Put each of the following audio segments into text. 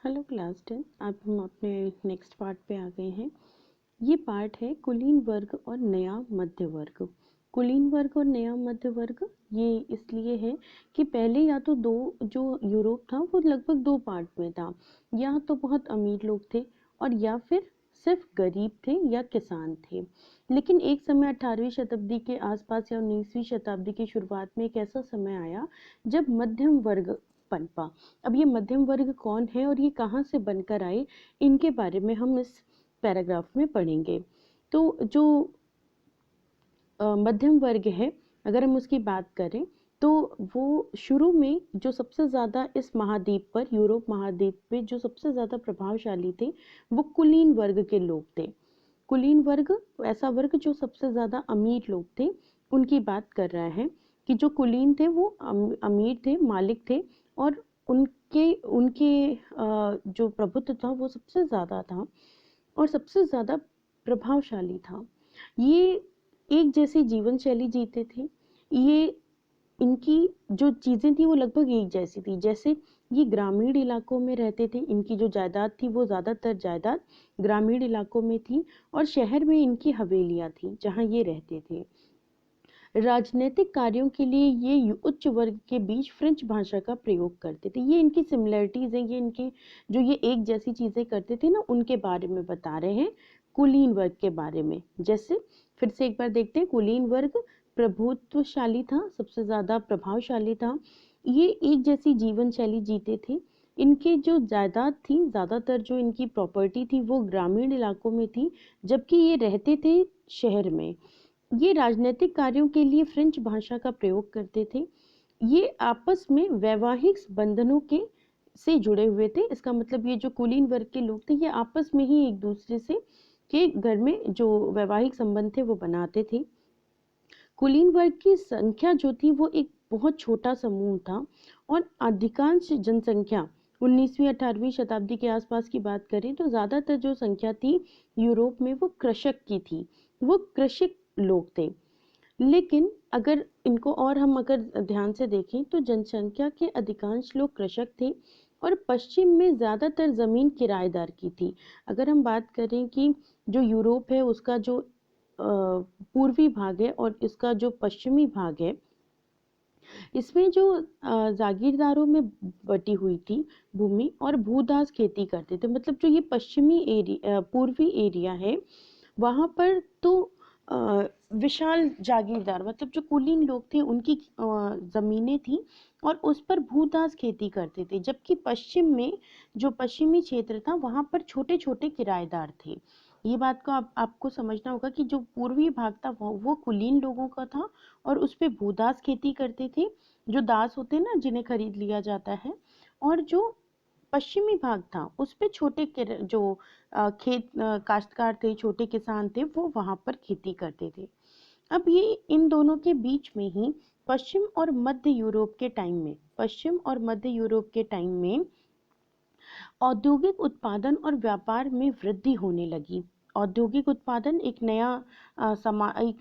Hello class 10। अब हम अपने नेक्स्ट पार्ट पे आ गए हैं। ये पार्ट है कुलीन वर्ग और नया मध्य वर्ग। कुलीन वर्ग और नया मध्य वर्ग ये इसलिए है कि पहले या तो दो जो यूरोप था वो लगभग दो पार्ट में था। या तो बहुत अमीर लोग थे और या फिर सिर्फ गरीब थे या किसान थे। लेकिन एक समय 18वीं शताब्दी के आसपास या 19वीं शताब्दी की शुरुआत में एक ऐसा समय आया जब मध्यम वर्ग पनपा। अब ये मध्यम वर्ग कौन है और ये कहाँ से बनकर आए, इनके बारे में हम इस पैराग्राफ में पढ़ेंगे। तो जो मध्यम वर्ग है, अगर हम उसकी बात करें तो वो शुरू में जो सबसे ज़्यादा इस महाद्वीप पर, यूरोप महाद्वीप पे जो सबसे ज़्यादा प्रभावशाली थे वो कुलीन वर्ग के लोग थे। कुलीन वर्ग ऐसा वर्ग जो सबसे ज़्यादा अमीर लोग थे, उनकी बात कर रहा है कि जो कुलीन थे वो अमीर थे, मालिक थे और उनके उनके जो प्रभुत्व था वो सबसे ज़्यादा था और सबसे ज़्यादा प्रभावशाली था। ये एक जैसी जीवन शैली जीते थे। ये इनकी जो चीज़ें थी वो लगभग एक जैसी थी। जैसे ये ग्रामीण इलाकों में रहते थे, इनकी जो जायदाद थी वो ज़्यादातर जायदाद ग्रामीण इलाकों में थी और शहर में इनकी हवेलियाँ थी जहाँ ये रहते थे। राजनीतिक कार्यों के लिए ये उच्च वर्ग के बीच फ्रेंच भाषा का प्रयोग करते थे। ये इनकी सिमिलरिटीज है, ये इनकी जो ये एक जैसी चीजें करते थे ना, उनके बारे में बता रहे हैं, कुलीन वर्ग के बारे में। जैसे फिर से एक बार देखते हैं, कुलीन वर्ग प्रभुत्वशाली था, सबसे ज्यादा प्रभावशाली था। ये एक जैसी जीवन शैली जीते थे। इनके जो जायदाद थी, ज्यादातर जो इनकी प्रॉपर्टी थी वो ग्रामीण इलाकों में थी, जबकि ये रहते थे शहर में। ये राजनीतिक कार्यों के लिए फ्रेंच भाषा का प्रयोग करते थे। ये आपस में वैवाहिक बंधनों के से जुड़े हुए थे। इसका मतलब ये जो कुलीन वर्ग के लोग थे ये आपस में ही एक दूसरे से के घर में जो वैवाहिक संबंध थे वो बनाते थे। कुलीन वर्ग की संख्या जो थी वो एक बहुत छोटा समूह था और अधिकांश जनसंख्या 19वीं 18वीं शताब्दी के आसपास की बात करें तो ज्यादातर जो संख्या थी यूरोप में वो कृषक की थी। वो कृषक लोग थे। लेकिन अगर इनको और हम अगर ध्यान से देखें तो जनसंख्या के अधिकांश लोग कृषक थे और पश्चिम में ज़्यादातर ज़मीन किराएदार की थी। अगर हम बात करें कि जो यूरोप है उसका जो पूर्वी भाग है और इसका जो पश्चिमी भाग है, इसमें जो जागीरदारों में बटी हुई थी भूमि और भूदास खेती करते थे। मतलब जो ये पश्चिमी एरिया, पूर्वी एरिया है, वहां पर तो विशाल जागीरदार मतलब जो कुलीन लोग थे उनकी जमीनें थी और उस पर भूदास खेती करते थे। जबकि पश्चिम में जो पश्चिमी क्षेत्र था वहां पर छोटे छोटे किराएदार थे। ये बात को आपको समझना होगा कि जो पूर्वी भाग था वो कुलीन लोगों का था और उस पे भूदास खेती करते थे, जो दास होते हैं ना जिन्हें खरीद लिया जाता है। और जो पश्चिमी भाग था उस पे छोटे जो खेत काश्तकार थे, छोटे किसान थे, वो वहां पर खेती करते थे। अब ये इन दोनों के बीच में ही पश्चिम और मध्य यूरोप के टाइम में औद्योगिक उत्पादन और व्यापार में वृद्धि होने लगी। औद्योगिक उत्पादन एक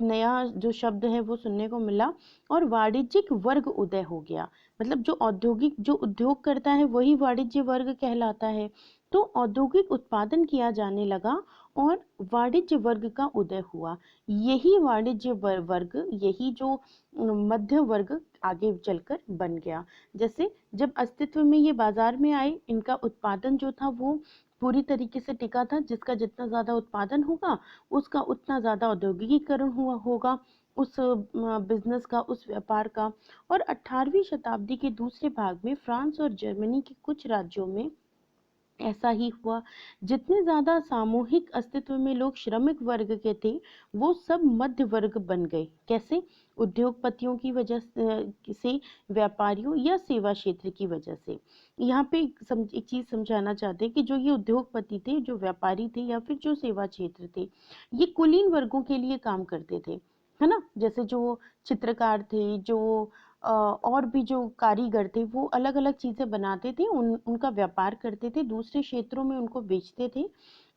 नया जो शब्द है वो सुनने को मिला और वाणिज्यिक वर्ग उदय हो गया। मतलब जो उद्योग करता है वही वाणिज्य वर्ग कहलाता है। तो औद्योगिक उत्पादन किया जाने लगा और वाणिज्य वर्ग का उदय हुआ। यही वाणिज्य वर्ग, यही जो मध्य वर्ग आगे चलकर बन गया। जैसे जब अस्तित्व में ये बाजार में आए, इनका उत्पादन जो था वो पूरी तरीके से टिका था। जिसका जितना ज्यादा उत्पादन होगा उसका उतना ज्यादा औद्योगिकीकरण हुआ होगा उस बिजनेस का, उस व्यापार का। और 18वीं शताब्दी के दूसरे भाग में फ्रांस और जर्मनी के कुछ राज्यों में ऐसा ही हुआ। जितने ज्यादा सामूहिक अस्तित्व में लोग श्रमिक वर्ग के थे वो सब मध्य वर्ग बन गए। कैसे? उद्योगपतियों की वजह से, व्यापारियों या सेवा क्षेत्र की वजह से। यहाँ पे एक चीज समझाना चाहते हैं कि जो ये उद्योगपति थे, जो व्यापारी थे या फिर जो सेवा क्षेत्र थे, ये कुलीन वर्गों के लिए काम करते थे, है ना। जैसे जो चित्रकार थे, जो और भी जो कारीगर थे, वो अलग अलग चीजें बनाते थे, उनका व्यापार करते थे, दूसरे क्षेत्रों में उनको बेचते थे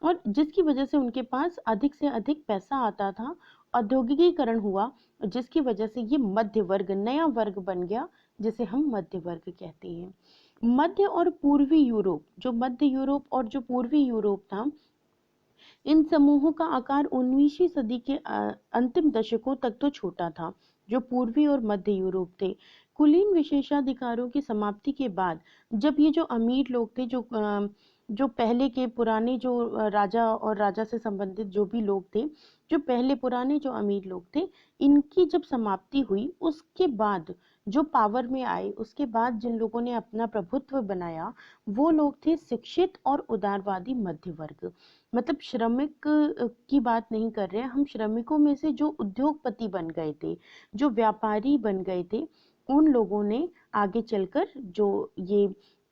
और जिसकी वजह से उनके पास अधिक से अधिक पैसा आता था। औद्योगिकीकरण हुआ जिसकी वजह से ये मध्य वर्ग, नया वर्ग बन गया जिसे हम मध्य वर्ग कहते हैं। मध्य और पूर्वी यूरोप, जो मध्य यूरोप और जो पूर्वी यूरोप था, इन समूहों का आकार 19वीं सदी के अंतिम दशकों तक तो छोटा था। जो पूर्वी और मध्य यूरोप थे, कुलीन विशेषाधिकारों की समाप्ति के बाद, जब ये जो अमीर लोग थे, जो पहले के पुराने जो राजा और राजा से संबंधित जो भी लोग थे, जो पहले पुराने जो अमीर लोग थे, इनकी जब समाप्ति हुई, उसके बाद जो पावर में आए, उसके बाद जिन लोगों ने अपना प्रभुत्व बनाया, वो लोग थे शिक्षित और उदारवादी मध्य वर्ग। मतलब श्रमिक की बात नहीं कर रहे हैं हम, श्रमिकों में से जो उद्योगपति बन गए थे, जो व्यापारी बन गए थे, उन लोगों ने आगे चलकर जो ये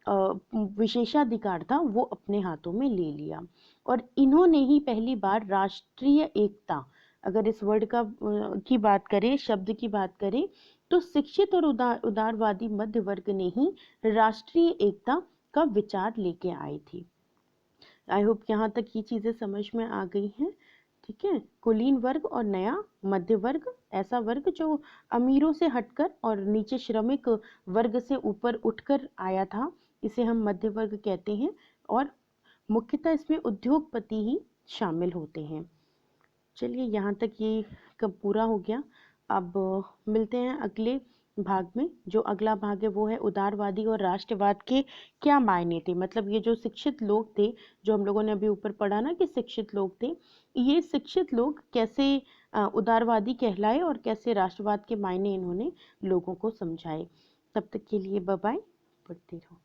विशेषाधिकार था वो अपने हाथों में ले लिया। और इन्होंने ही पहली बार राष्ट्रीय एकता, अगर इस वर्ड की बात करें, शब्द की बात करें, तो शिक्षित और उदारवादी मध्य वर्ग ने ही राष्ट्रीय एकता का विचार लेके आई थी। आई होप यहाँ तक ये चीज़ें समझ में आ गई हैं। ठीक है, कुलीन वर्ग और नया मध्य वर्ग, ऐसा वर्ग जो अमीरों से हटकर और नीचे श्रमिक वर्ग से ऊपर उठकर आया था, इसे हम मध्य वर्ग कहते हैं। और मुख्यतः इसमें उद्योगपति ही शामिल होते हैं। चलिए, यहाँ तक ये कब पूरा हो गया। अब मिलते हैं अगले भाग में। जो अगला भाग है वो है उदारवादी और राष्ट्रवाद के क्या मायने थे। मतलब ये जो शिक्षित लोग थे, जो हम लोगों ने अभी ऊपर पढ़ा ना कि शिक्षित लोग थे, ये शिक्षित लोग कैसे उदारवादी कहलाए और कैसे राष्ट्रवाद के मायने इन्होंने लोगों को समझाए। तब तक के लिए बाय बाय, पढ़ते रहो।